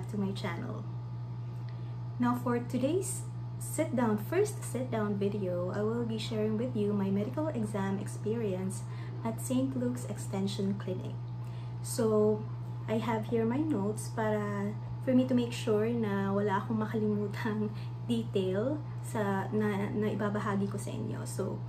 to my channel. Now for today's first sit-down video, I will be sharing with you my medical exam experience at St. Luke's Extension Clinic. So, I have here my notes for me to make sure na wala akong makalimutang detail na ibabahagi ko sa inyo. So,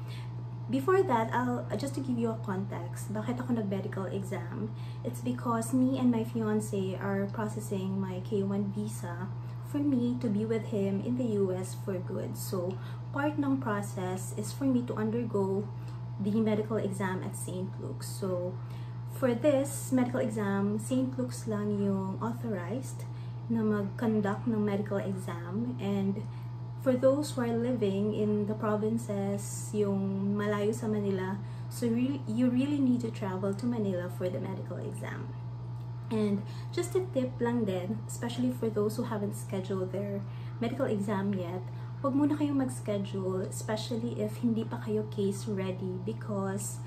before that, just to give you a context, bakit ako nag-medical exam? It's because me and my fiance are processing my K1 visa for me to be with him in the US for good. So, part ng process is for me to undergo the medical exam at St. Luke's. So, for this medical exam, St. Luke's lang yung authorized na mag-conduct ng medical exam, and for those who are living in the provinces, yung malayo sa Manila, so you really need to travel to Manila for the medical exam. And just a tip lang din, especially for those who haven't scheduled their medical exam yet, huwag muna kayong mag-schedule, especially if hindi pa kayo case ready, because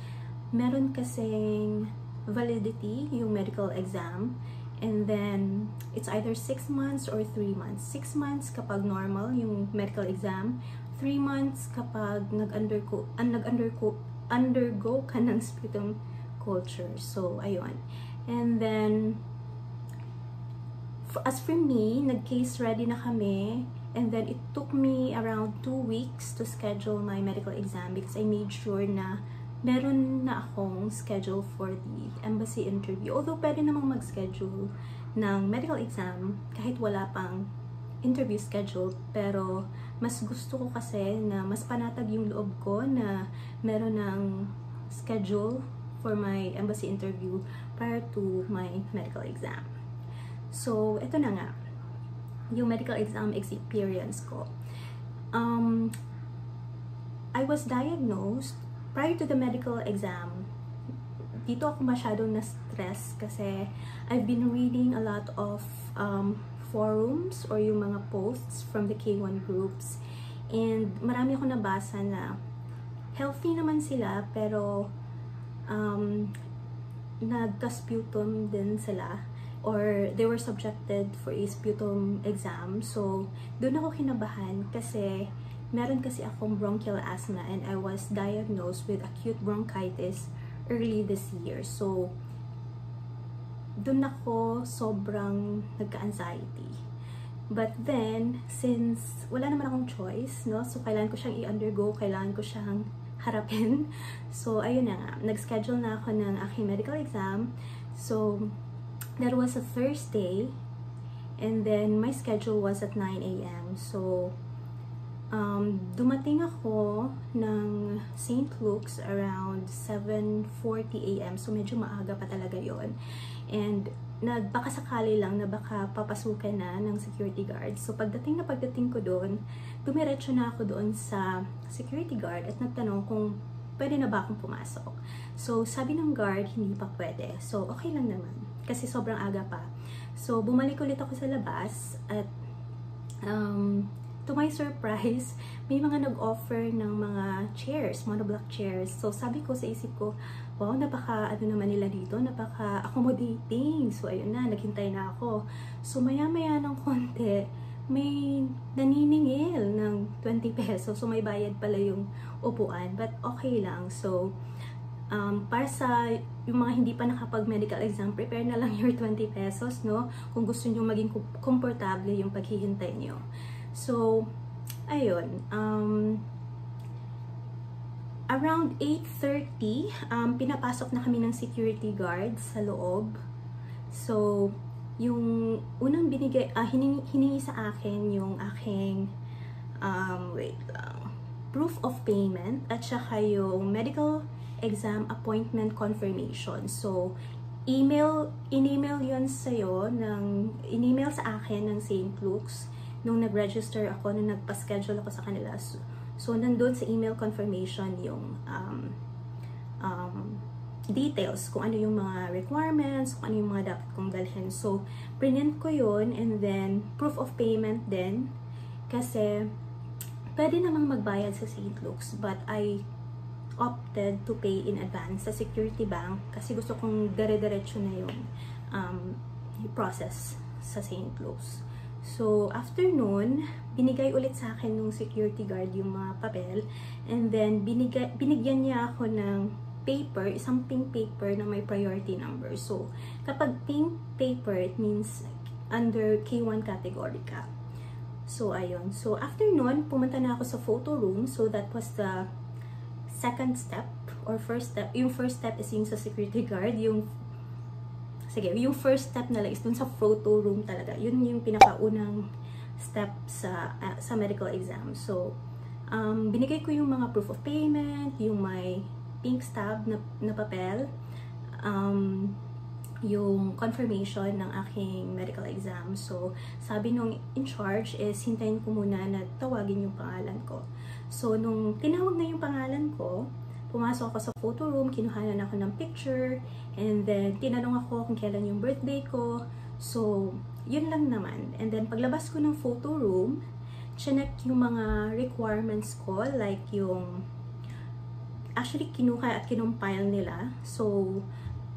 meron kasing validity yung medical exam, and then it's either 6 months or 3 months. 6 months kapag normal yung medical exam, 3 months kapag nag-undergo ka ng sputum culture. So, ayun. And then, as for me, nag-case ready na kami, and then it took me around 2 weeks to schedule my medical exam because I made sure na meron na akong schedule for the embassy interview. Although pwede namang mag-schedule ng medical exam kahit wala pang interview schedule, pero mas gusto ko kasi na mas panatag yung loob ko na meron ng schedule for my embassy interview prior to my medical exam. So, ito na nga, yung medical exam experience ko. I was diagnosed prior to the medical exam. Dito ako masyadong na-stress kasi I've been reading a lot of forums or yung mga posts from the K1 groups, and marami ako nabasa na healthy naman sila pero nagka-sputum din sila, or they were subjected for a sputum exam. So, doon ako kinabahan kasi meron kasi akong bronchial asthma, and I was diagnosed with acute bronchitis early this year. So, dun ako sobrang nagka-anxiety. But then, since wala naman akong choice, no? So, kailangan ko siyang i-undergo, kailangan ko siyang harapin. So, ayun na nga. Nag-schedule na ako ng aking medical exam. So, that was a Thursday, and then my schedule was at 9 AM. So, dumating ako ng St. Luke's around 7:40 AM. So, medyo maaga pa talaga yon. And baka sakali lang na baka papasukan na ng security guard. So, pagdating ko doon, dumiretso na ako doon sa security guard at nagtanong kung pwede na ba akong pumasok. So, sabi ng guard, hindi pa pwede. So, okay lang naman. Kasi sobrang aga pa. So, bumalik ulit ako sa labas at to my surprise, may mga nag-offer ng mga chairs, monoblock chairs. So, sabi ko sa isip ko, wow, napaka, naman nila dito, napaka-accommodating. So, ayun na, naghintay na ako. So, maya-maya ng konti, may naniningil ng 20 pesos. So, may bayad pala yung upuan. But, okay lang. So, para sa yung mga hindi pa nakapag-medical exam, prepare na lang your 20 pesos, no? Kung gusto nyo maging komportable yung paghihintay nyo. So, ayun, around 8:30, pinapasok na kami ng security guards sa loob. So, yung unang hiningi sa akin yung aking, proof of payment at saka yung medical exam appointment confirmation. So, in-email yun sa'yo, in-email sa akin ng St. Luke's nung nag-register ako, nung nagpa-schedule ako sa kanila. So nandun sa email confirmation yung details, kung ano yung mga requirements, kung ano yung mga dapat kong dalhin. So, print ko yun, and then proof of payment din, kasi pwede namang magbayad sa St. Luke's, but I opted to pay in advance sa Security Bank kasi gusto kong dire-diretso na yung process sa St. Luke's. So, after nun, binigay ulit sa akin nung security guard yung mga papel. And then, binigyan niya ako ng paper, isang pink paper na may priority number. So, kapag pink paper, it means under K1 category ka. So, ayun. So, after nun, pumunta na ako sa photo room. So, that was the second step or first step. Yung first step is yung sa security guard. Yung first step na lang is dun sa photo room talaga. Yun yung pinakaunang step sa medical exam. So, binigay ko yung mga proof of payment, yung may pink stub na papel, yung confirmation ng aking medical exam. So, sabi nung in charge is hintayin ko muna na tawagin yung pangalan ko. So, nung tinawag na yung pangalan ko, pumasok ako sa photo room, kinuhanan ako ng picture, and then tinanong ako kung kailan yung birthday ko. So, yun lang naman. And then, paglabas ko ng photo room, chinek yung mga requirements ko, like yung, actually, kinuha at kinumpile nila. So,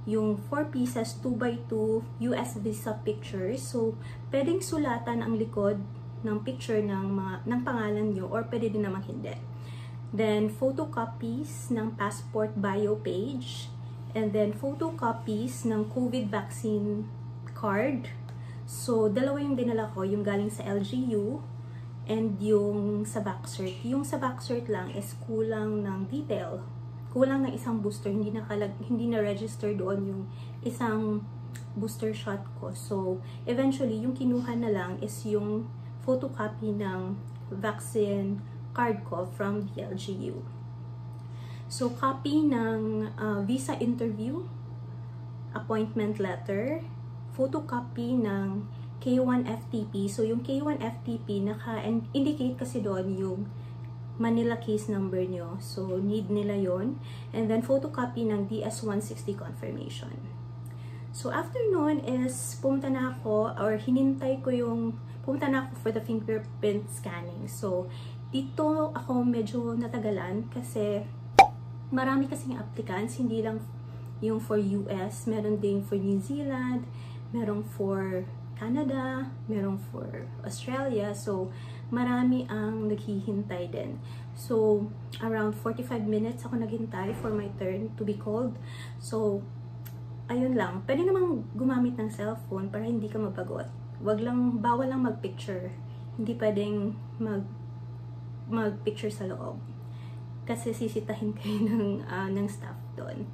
yung 4 pieces, 2x2 US Visa pictures. So, pwedeng sulatan ang likod ng picture ng pangalan nyo, or pwede din naman hindi. Then, photocopies ng passport bio page. And then, photocopies ng COVID vaccine card. So, dalawa yung dinala ko. Yung galing sa LGU and yung sa Vaxcert. Yung sa Vaxcert lang is kulang ng detail. Kulang ng isang booster. Hindi na register doon yung isang booster shot ko. So, eventually, yung kinuha na lang is yung photocopy ng vaccine card ko from the LGU. So, copy ng visa interview, appointment letter, photocopy ng K1 FTP. So, yung K1 FTP, naka-indicate kasi doon yung Manila case number nyo. So, need nila yon. And then, photocopy ng DS-160 confirmation. So, after nun is, pumunta na ako for the fingerprint scanning. So, dito ako medyo natagalan kasi marami kasing applicants, hindi lang yung for US, meron ding for New Zealand, meron for Canada, meron for Australia. So, marami ang naghihintay din. So, around 45 minutes ako naghintay for my turn to be called. So, ayun lang. Pwede namang gumamit ng cellphone para hindi ka mabagot. Bawal lang mag-picture. Hindi pwedeng mag-picture sa loob. Kasi sisitahin kayo ng staff doon.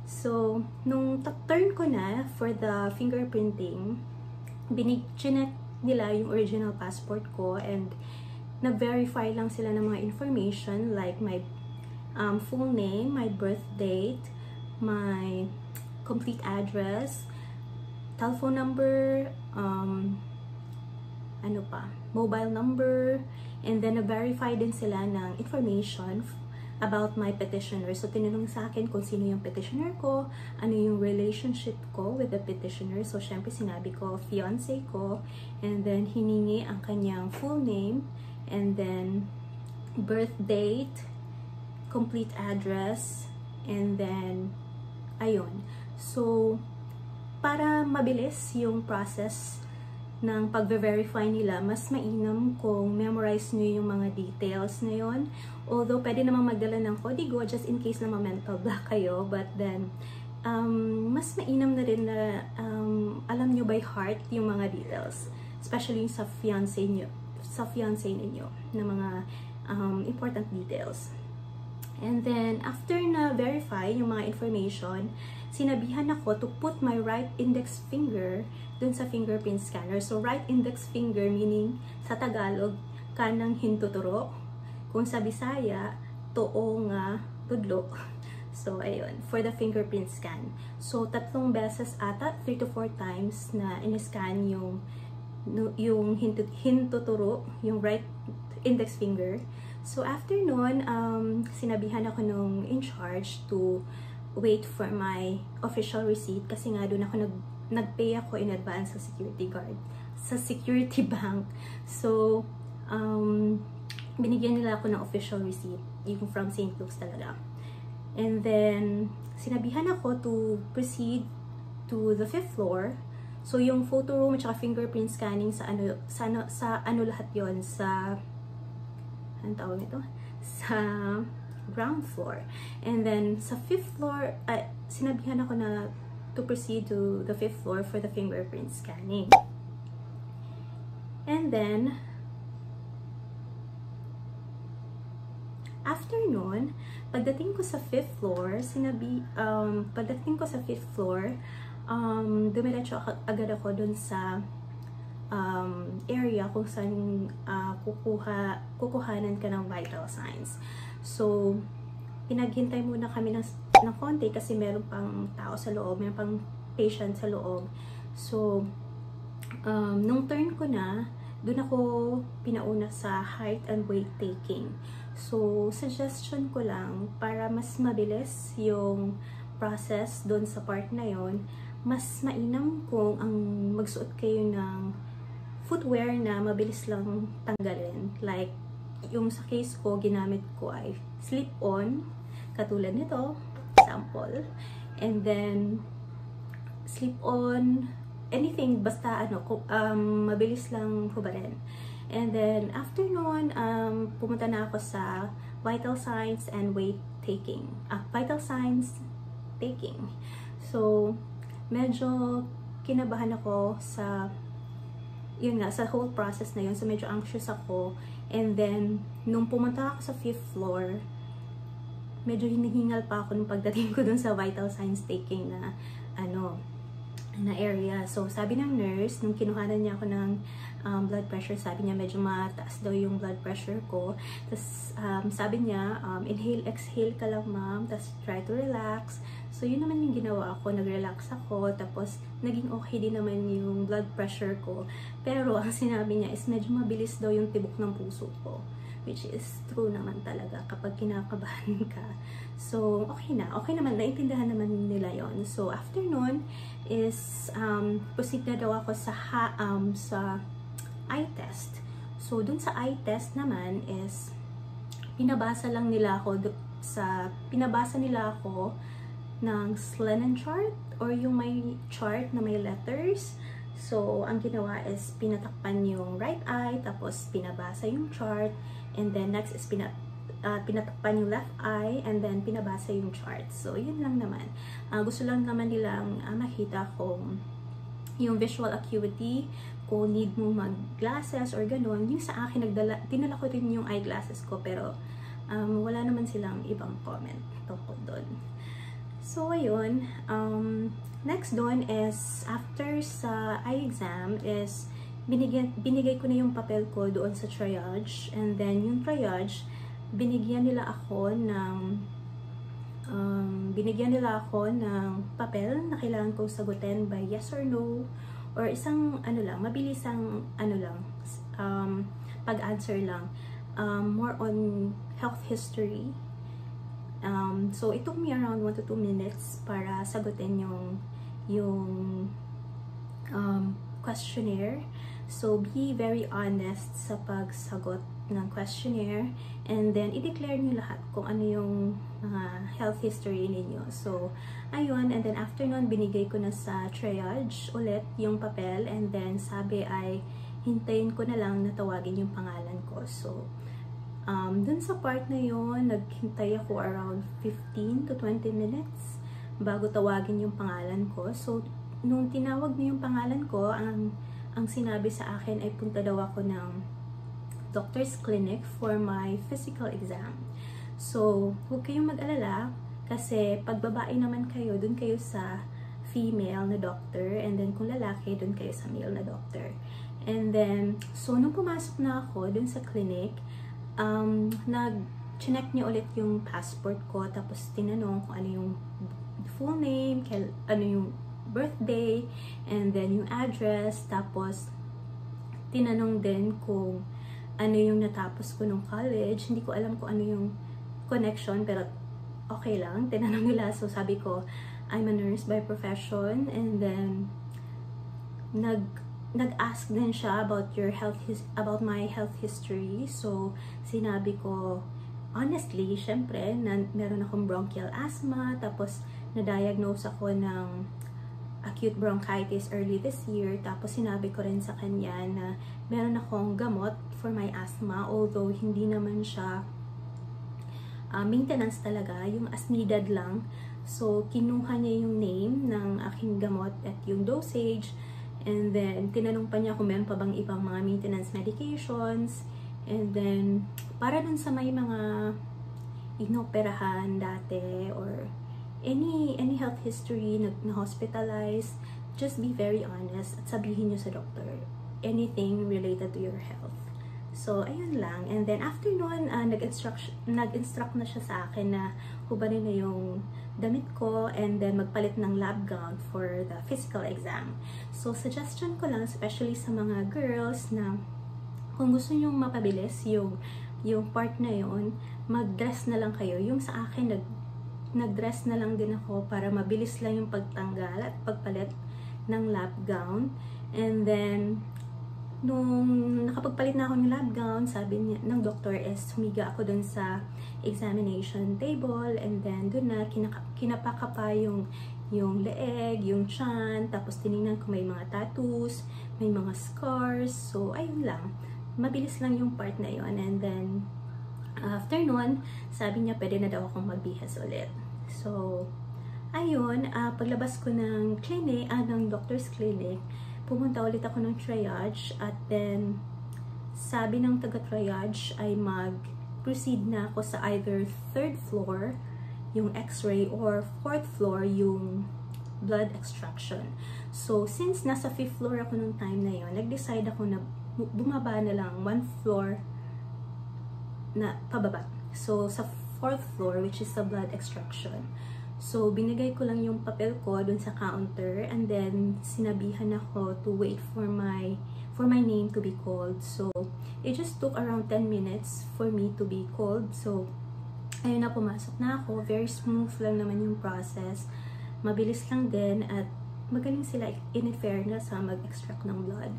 So, nung turn ko na for the fingerprinting, chinek nila yung original passport ko and nag-verify lang sila ng mga information like my full name, my birth date, my complete address, telephone number, mobile number, and then na-verify din sila ng information about my petitioner. So, tinanong sa akin kung sino yung petitioner ko, ano yung relationship ko with the petitioner. So, syempre sinabi ko, fiancé ko, and then hiningi ang kanyang full name, and then birth date, complete address, and then, ayun. So, para mabilis yung process ng pag-verify nila, mas mainam kung memorize nyo yung mga details na yun. Although, pwede namang magdala ng kodigo just in case na ma-mental block kayo. But then, mas mainam na rin na alam nyo by heart yung mga details. Especially sa fiancé ninyo na mga important details. And then, after na verify yung mga information, sinabihan ako to put my right index finger dun sa fingerprint scanner. So, right index finger meaning sa Tagalog, kanang hintuturo. Kung sa Bisaya, too nga tudlo. So, ayun, for the fingerprint scan. So, 3 beses ata, 3 to 4 times na in-scan yung hintuturo, yung right index finger. So, after nun, sinabihan ako nung in charge to wait for my official receipt kasi nga doon ako nag-pay ako in advance sa security bank. So, binigyan nila ako ng official receipt, yung from St. Luke's talaga. And then, sinabihan ako to proceed to the 5th floor So, yung photo room at saka fingerprint scanning sa ano lahat yon sa, anong tawag nito? Sa ground floor. And then, sa 5th floor, sinabihan ako na to proceed to the 5th floor for the fingerprint scanning. And then, after nun, pagdating ko sa 5th floor, dumiretso agad ako dun sa area kung saan kukuhanan ka ng vital signs. So, pinaghintay muna kami ng konti kasi meron pang tao sa loob, meron pang patient sa loob. So, nung turn ko na, dun ako pinauna sa height and weight taking. So, suggestion ko lang, para mas mabilis yung process dun sa part na yon, mas mainam kung ang magsuot kayo ng footwear na mabilis lang tanggalin. Like, yung sa case ko, ginamit ko ay slip-on, katulad nito, sample. And then, slip-on, anything, basta mabilis lang hubarin. And then, after nun, pumunta na ako sa vital signs and weight taking. Vital signs taking. So, medyo kinabahan ako sa, yun nga, sa whole process na yun. So, medyo anxious ako. And then, nung pumunta ako sa 5th floor, medyo hinihingal pa ako nung pagdating ko dun sa vital signs taking na, na area. So, sabi ng nurse, nung kinuhanan niya ako ng blood pressure, sabi niya medyo mataas daw yung blood pressure ko. Tapos, sabi niya, inhale, exhale ka lang ma'am, tapos try to relax. So, yun naman yung ginawa ko, nag-relax ako, tapos naging okay din naman yung blood pressure ko. Pero, ang sinabi niya is medyo mabilis daw yung tibok ng puso ko. Which is true naman talaga kapag kinakabahan ka. So, okay na. Okay naman. Naintindihan naman nila yon. So, after nun is, proceed na daw ako sa eye test. So, dun sa eye test naman is, pinabasa nila ako ng Slennon chart or yung may chart na may letters. So, ang ginawa is pinatakpan yung right eye, tapos pinabasa yung chart, and then next is pinatakpan yung left eye, and then pinabasa yung chart. So, yun lang naman. Gusto lang naman nilang makita kung yung visual acuity, kung need mo mag-glasses or ganun. Yung sa akin, dinala ko rin yung eyeglasses ko, pero wala naman silang ibang comment tungkol doon. So, ayun. Next doon is, after sa eye exam is, binigay ko na yung papel ko doon sa triage. And then, yung triage, binigyan nila ako ng papel na kailangan kong sagutin by yes or no, or isang mabilisang pag-answer lang, more on health history. So it took me around 1 to 2 minutes para sagutin yung questionnaire. So be very honest sa pagsagot ng questionnaire, and then i-declare niyo lahat kung ano yung health history ninyo. So ayun, and then after nun, binigay ko na sa triage ulit yung papel, and then sabi ay hintayin ko na lang na tawagin yung pangalan ko. So dun sa part na yun, naghintay ako around 15 to 20 minutes bago tawagin yung pangalan ko. So nung tinawag niyo yung pangalan ko, ang sinabi sa akin ay punta daw ako ng doctor's clinic for my physical exam. So, huwag kayong mag-alala kasi pag babae naman kayo, dun kayo sa female na doctor, and then kung lalaki, dun kayo sa male na doctor. And then, so nung pumasok na ako dun sa clinic, nag-check niyo ulit yung passport ko, tapos tinanong kung ano yung full name, ano yung birthday, and then yung address, tapos tinanong din kung ano yung natapos ko nung college. Hindi ko alam kung ano yung connection, pero okay lang. Tinanong nila, so sabi ko, I'm a nurse by profession, and then nag-ask din siya about about my health history. So sinabi ko, honestly, syempre, meron akong bronchial asthma, tapos na-diagnose ako ng acute bronchitis early this year. Tapos sinabi ko rin sa kanya na meron akong gamot for my asthma, although hindi naman siya maintenance talaga, yung as needed lang. So kinuha niya yung name ng aking gamot at yung dosage, and then tinanong pa niya kung meron pa bang ibang mga maintenance medications, and then para dun sa may mga inoperahan dati or any health history na hospitalized, just be very honest at sabihin nyo sa doctor anything related to your health. So ayun lang, and then after nun, nag-instruct na siya sa akin na hubarin na yung damit ko and then magpalit ng lab gown for the physical exam. So suggestion ko lang, especially sa mga girls, na kung gusto nyo mapabilis yung part na yun, mag-dress na lang kayo. Yung sa akin, nag-dress na lang din ako para mabilis lang yung pagtanggal at pagpalit ng lab gown. And then nung nakapagpalit na ako ng lab gown, sabi niya ng doctor is humiga ako dun sa examination table, and then dun na kinapaka pa yung leeg, yung tiyan, tapos tinignan ko may mga tattoos, may mga scars. So ayun lang, mabilis lang yung part na yun. And then after nun, sabi niya pwede na daw akong magbihas ulit. So ayun, paglabas ko ng clinic, ng doctor's clinic, pumunta ulit ako ng triage, at then sabi ng taga-triage ay mag-proceed na ako sa either 3rd floor, yung x-ray, or 4th floor, yung blood extraction. So since nasa 5th floor ako nung time na yon, nag-decide ako na bumaba na lang 1 floor na pababa. So sa 4th floor, which is the blood extraction. So binigay ko lang yung papel ko dun sa counter, and then sinabihan ako to wait for my name to be called. So it just took around 10 minutes for me to be called. So ayun na, pumasok na ako. Very smooth lang naman yung process. Mabilis lang din, at magaling sila in fairness sa mag-extract ng blood.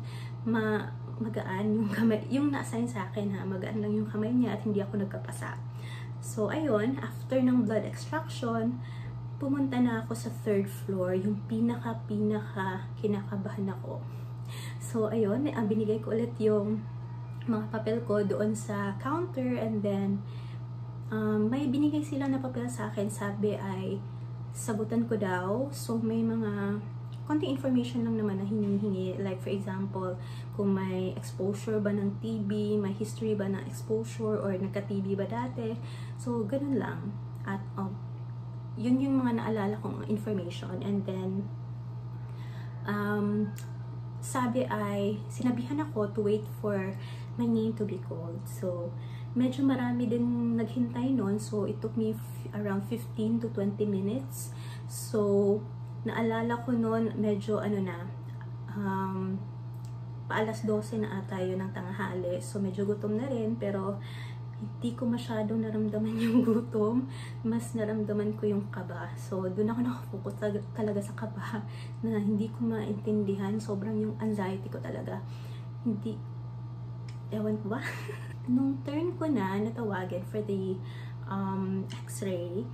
Magaan yung kamay, yung na-assign sa akin ha, magaan lang yung kamay niya at hindi ako nagkapasa. So ayun, after ng blood extraction, pumunta na ako sa 3rd floor, yung pinaka kinakabahan ako. So ayun, binigay ko ulit yung mga papel ko doon sa counter, and then may binigay sila na papel sa akin, sabi ay sagutan ko daw. So may mga konting information lang naman na hinihingi, like for example, kung may exposure ba ng TB, may history ba ng exposure, or nagka-TB ba dati. So ganun lang, at yun yung mga naalala kong information. And then sabi ay sinabihan ako to wait for my name to be called. So medyo marami din naghintay nun, so it took me around 15 to 20 minutes. So naalala ko nun, medyo paalas 12 na ata yun ng tanghali. So medyo gutom na rin, pero hindi ko masyadong naramdaman yung gutom. Mas naramdaman ko yung kaba. So doon ako nakafocus talaga sa kaba, na hindi ko maintindihan. Sobrang yung anxiety ko talaga. Hindi, ewan ko ba? Nung turn ko na natawagin for the x-ray,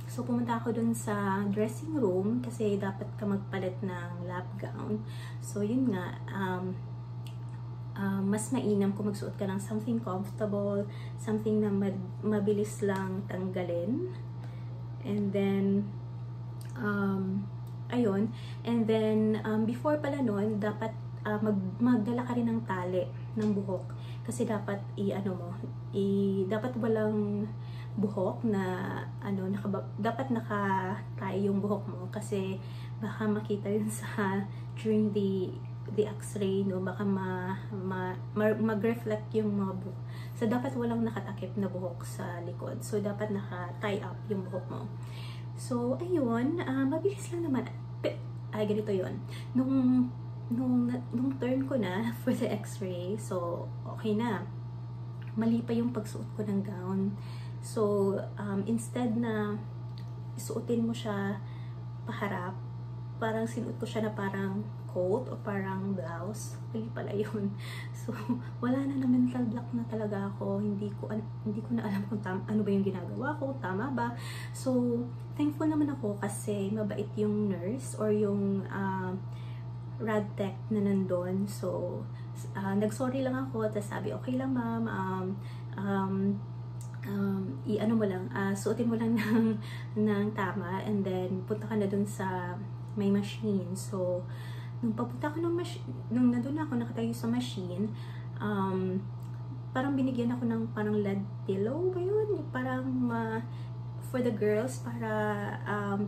so pumunta ako dun sa dressing room kasi dapat ka magpalit ng lab gown. So yun nga, mas mainam kung magsuot ka ng something comfortable, something na mabilis lang tanggalin. And then ayun, and then before pala nun, dapat magdala ka rin ng tali ng buhok, kasi dapat dapat walang buhok na dapat naka-tie yung buhok mo, kasi baka makita yun sa during the x-ray, no, baka mag-reflect yung mga buhok. So dapat walang nakatakip na buhok sa likod, so dapat naka-tie up yung buhok mo. So ayun, mabilis lang naman. Ganito yun, nung turn ko na for the x-ray, so okay na, mali pa yung pagsuot ko ng gown. So instead na isuotin mo siya paharap, parang sinuot ko siya na parang coat o parang blouse. Mali pala yun. So, wala na mental block na talaga ako. Hindi ko na alam kung ano ba yung ginagawa ko, tama ba? So, thankful naman ako kasi mabait yung nurse or yung rad tech na nandun. So, nag-sorry lang ako, tapos sabi, okay lang ma'am, i-ano mo lang, suotin mo lang ng tama, and then punta ka na dun sa may machine. So, nung papunta ko nung nandun ako nakatayo sa machine, parang binigyan ako ng parang lead pillow ba yun? Parang for the girls, para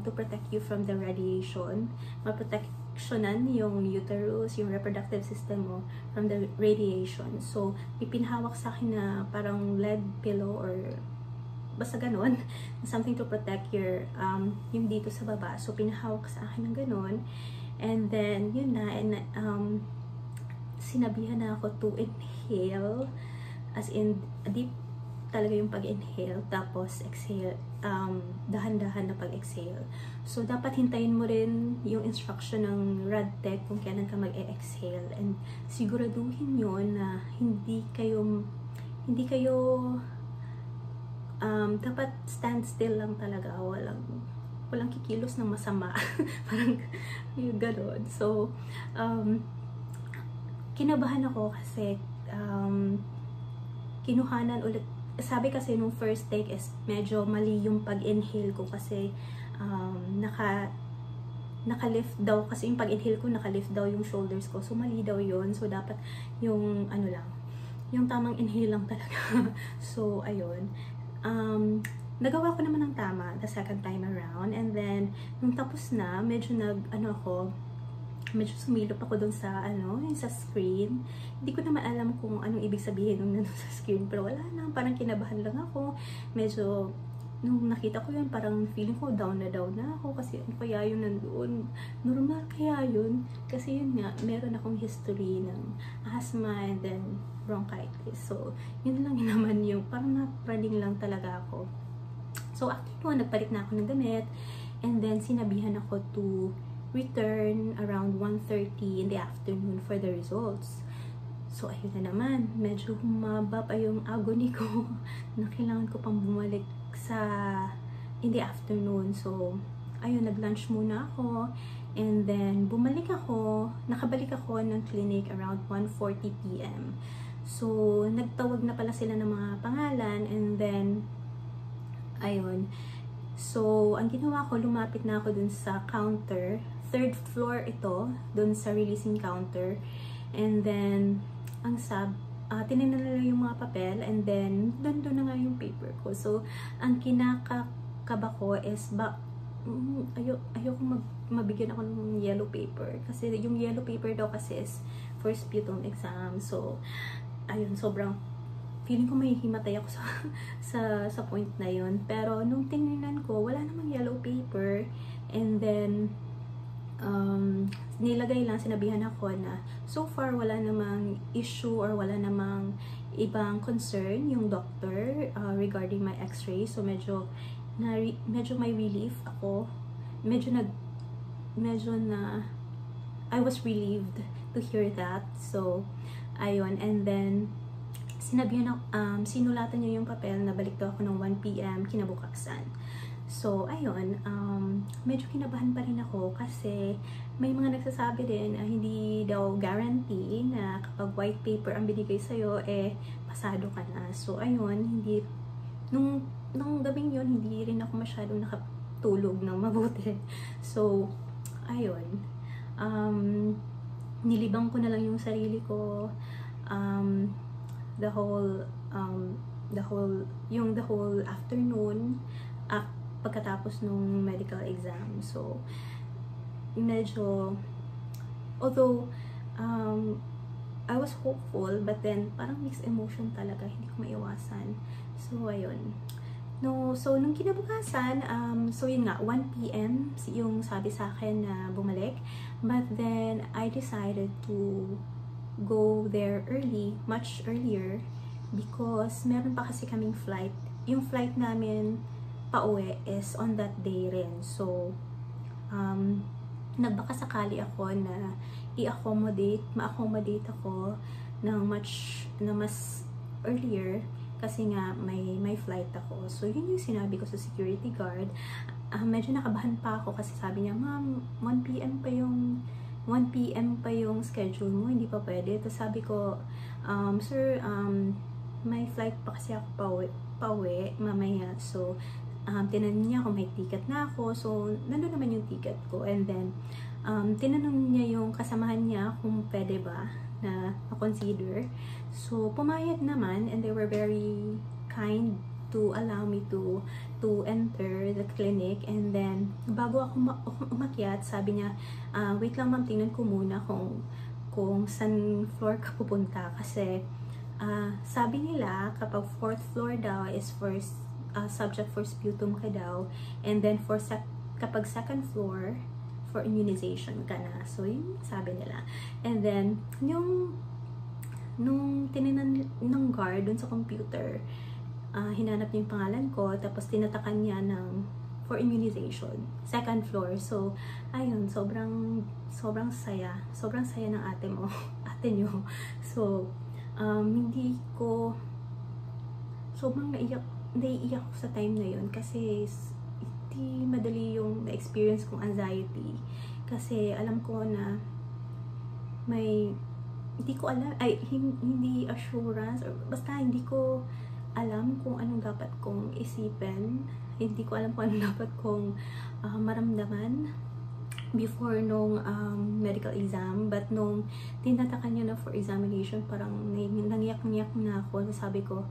to protect you from the radiation, maproteksyonan yung uterus, yung reproductive system mo from the radiation. So, ipinahawak sa akin na parang lead pillow or basta ganon, something to protect your yung dito sa baba. So, pinahawak sa akin ng ganon. And then, yun na, and sinabihan na ako to inhale, as in, deep talaga yung pag-inhale, tapos exhale, dahan-dahan na pag-exhale. So, dapat hintayin mo rin yung instruction ng rad tech kung kailan ka mag-exhale, and siguraduhin yun na hindi kayo dapat stand still lang talaga, walang kikilos ng masama. Parang yung gano'n. So, kinabahan ako kasi kinuhanan ulit. Sabi kasi nung first take is medyo mali yung pag-inhale ko kasi naka-lift daw, kasi yung pag-inhale ko naka-lift daw yung shoulders ko. So, mali daw yun. So, dapat yung ano lang, yung tamang inhale lang talaga. So, ayun. Nagawa ko naman ng tama the second time around, and then nung tapos na, medyo medyo sumilop ako dun sa sa screen. Hindi ko naman alam kung anong ibig sabihin nung nandun sa screen, pero wala na, parang kinabahan lang ako. Medyo nung nakita ko yun, parang feeling ko down na ako kasi ano kaya yun nandoon. Normal kaya yun? Kasi yun nga, meron akong history ng asthma and then bronchitis. So, yun lang naman yung parang napraning lang talaga ako. So, after po, nagpalit na ako ng damit, and then sinabihan ako to return around 1:30 in the afternoon for the results. So, ayun na naman. Medyo humaba pa yung agony ko na kailangan ko pang bumalik in the afternoon. So, ayun, nag-lunch muna ako, and then nakabalik ako ng clinic around 1:40 PM. So, nagtawag na pala sila ng mga pangalan, and then ayun. So, ang ginawa ko, lumapit na ako dun sa counter. 3rd floor ito, dun sa releasing counter. And then, tinignan nila yung mga papel, and then, doon na nga yung paper ko. So, ang kinakakaba ko is, ayoko mabigyan ako ng yellow paper. Kasi yung yellow paper daw kasi is for sputum exam. So, ayun, sobrang feeling ko mahihimatay ako sa point na yun. Pero nung tingnan ko, wala namang yellow paper, and then nilagay lang, sinabihan ako na so far wala namang issue or wala namang ibang concern yung doctor regarding my x-ray. So medyo may relief ako, I was relieved to hear that. So ayun, and then sinulatan niya yung papel na balik daw ako ng 1 PM kinabukasan. So, ayun, medyo kinabahan pa rin ako kasi may mga nagsasabi din na hindi daw guarantee na kapag white paper ang binigay sa'yo, pasado ka na. So, ayun, nung gabing yun, hindi rin ako masyadong nakatulog ng mabuti. So, ayun, nilibang ko na lang yung sarili ko, the whole afternoon pagkatapos nung medical exam. So medyo, although I was hopeful, but then parang mixed emotion talaga, hindi ko maiwasan. So ayun, so nung kinabukasan, so yun nga, 1 PM yung sabi sa akin na bumalik, but then I decided to go there early, much earlier, because meron pa kasi kaming flight. Yung flight namin pauwi is on that day rin. So, nagbaka sakali ako na ma-accommodate ako ng mas earlier kasi nga may flight ako. So yun yung sinabi ko sa security guard. Medyo nakabahan pa ako kasi sabi niya, ma'am, 1 PM pa yung schedule mo, hindi pa pwede. Tapos sabi ko, sir, may flight pa kasi ako pauwi mamaya. So tinanong niya kung may ticket na ako. So nandun naman yung ticket ko. And then tinanong niya yung kasamahan niya kung pwede ba na consider. So pumayag naman, and they were very kind to allow me to enter the clinic. And then bago ako umakyat, sabi niya, wait lang ma'am, tingnan ko muna kung saan floor ka pupunta, kasi sabi nila kapag 4th floor daw is for subject for sputum ka daw, and then kapag 2nd floor for immunization ka na. So yun sabi nila. And then nung tinignan ng guard dun sa computer, hinanap niya yung pangalan ko, tapos tinatakan niya for immunization, 2nd floor. So ayun, sobrang saya ng ate nyo. So sobrang naiiyak ko sa time na yun, kasi hindi madali yung na-experience kong anxiety, kasi alam ko na hindi assurance, or basta hindi ko alam kung anong dapat kong isipin, hindi ko alam kung anong dapat kong maramdaman before nung medical exam. But nung tinatakan niya na for examination, parang nangiyak-ngiyak na ako. Sabi ko,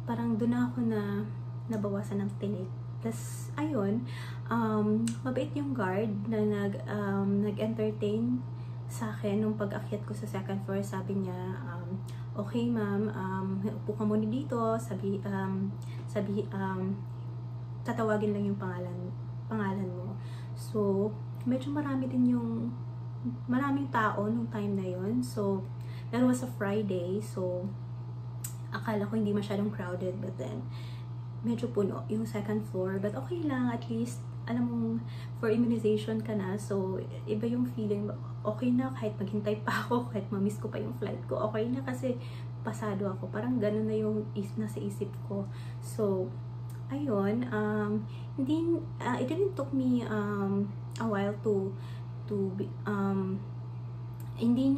parang doon ako na nabawasan ng tinik. Tapos ayun, mabait yung guard na nag-entertain sa akin nung pag-akyat ko sa 2nd floor. Sabi niya, okay ma'am, upo ka muna dito, tatawagin lang yung pangalan mo. So medyo maraming tao nung time na yun. So that was a Friday, so akala ko hindi masyadong crowded, but then medyo puno yung 2nd floor. But okay lang, at least alam mong for immunization ka na, so iba yung feeling. Okay na kahit maghintay pa ako, kahit mamiss ko pa yung flight ko, okay na kasi pasado ako. Parang ganun na yung nasa isip ko. So ayun, it didn't took me a while hindi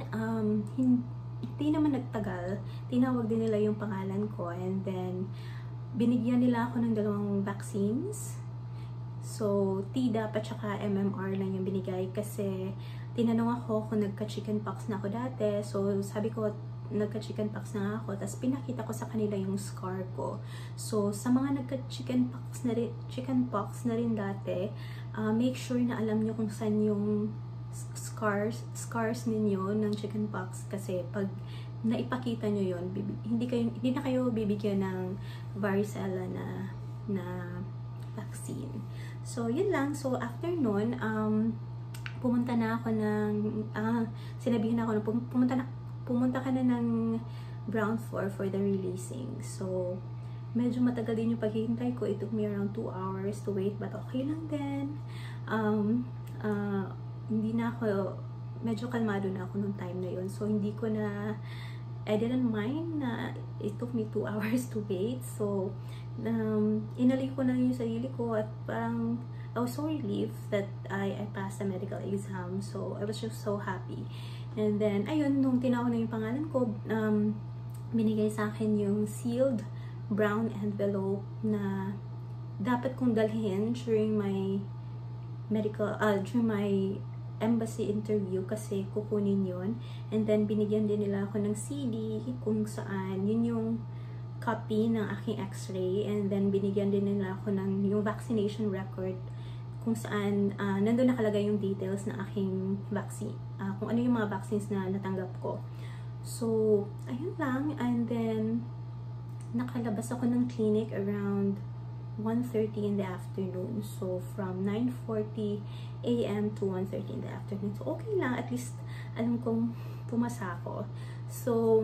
naman nagtagal. Tinawag din nila yung pangalan ko, and then binigyan nila ako ng 2 vaccines. So Tdap at saka MMR lang yung binigay, kasi tinanong ako kung nagka-chickenpox na ako dati. So sabi ko nagka-chickenpox na ako, tapos pinakita ko sa kanila yung scar ko. So sa mga nagka-chickenpox na rin dati, make sure na alam nyo kung saan yung scars ninyo ng chickenpox, kasi pag naipakita nyo yun, hindi na kayo bibigyan ng varicella na vaccine. So yun lang. So after nun, pumunta na ako sinabihan ako na pumunta ka na ng ground floor for the releasing. So medyo matagal din yung paghihintay ko. It took me around 2 hours to wait, but okay lang din. Hindi na ako, medyo kalmado na ako nung time na yun. So I didn't mind na it took me 2 hours to wait. So inalik ko na yung sarili ko, at parang I was so relieved that I passed the medical exam. So I was just so happy. And then ayun, nung tinawag na yung pangalan ko, binigay sa akin yung sealed brown envelope na dapat kong dalhin during my embassy interview, kasi kukunin yun. And then binigyan din nila ako ng CD kung saan yun yung copy ng aking x-ray, and then binigyan din nila ako ng yung vaccination record kung saan nandun nakalagay yung details na aking vaccine, kung ano yung mga vaccines na natanggap ko. So ayun lang. And then nakalabas ako ng clinic around 1:30 in the afternoon. So from 9:40 AM to 1:30 in the afternoon. So okay lang, at least alam kong pumasa ako. So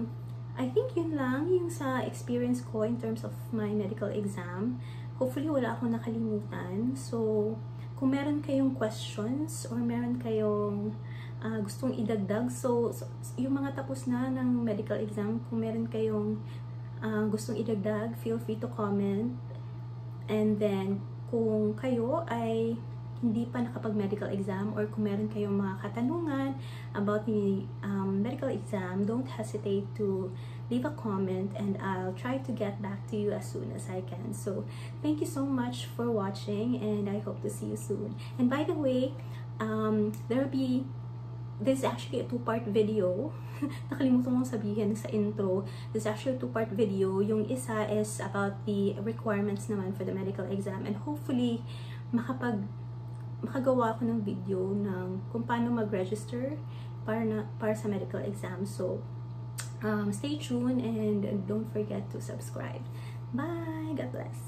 I think yun lang yung sa experience ko in terms of my medical exam. Hopefully wala akong nakalimutan. So kung meron kayong questions or meron kayong gustong idagdag, so yung mga tapos na ng medical exam, kung meron kayong gustong idagdag, feel free to comment. And then kung kayo ay hindi pa nakapag-medical exam or kung meron kayong mga katanungan about the medical exam, don't hesitate to leave a comment and I'll try to get back to you as soon as I can. So thank you so much for watching and I hope to see you soon. And by the way, this is actually a two-part video. Nakalimutan kong sabihin sa intro. This is actually a two-part video. Yung isa is about the requirements naman for the medical exam, and hopefully makagawa ako ng video ng kung paano mag-register para sa medical exam. So stay tuned and don't forget to subscribe. Bye! God bless!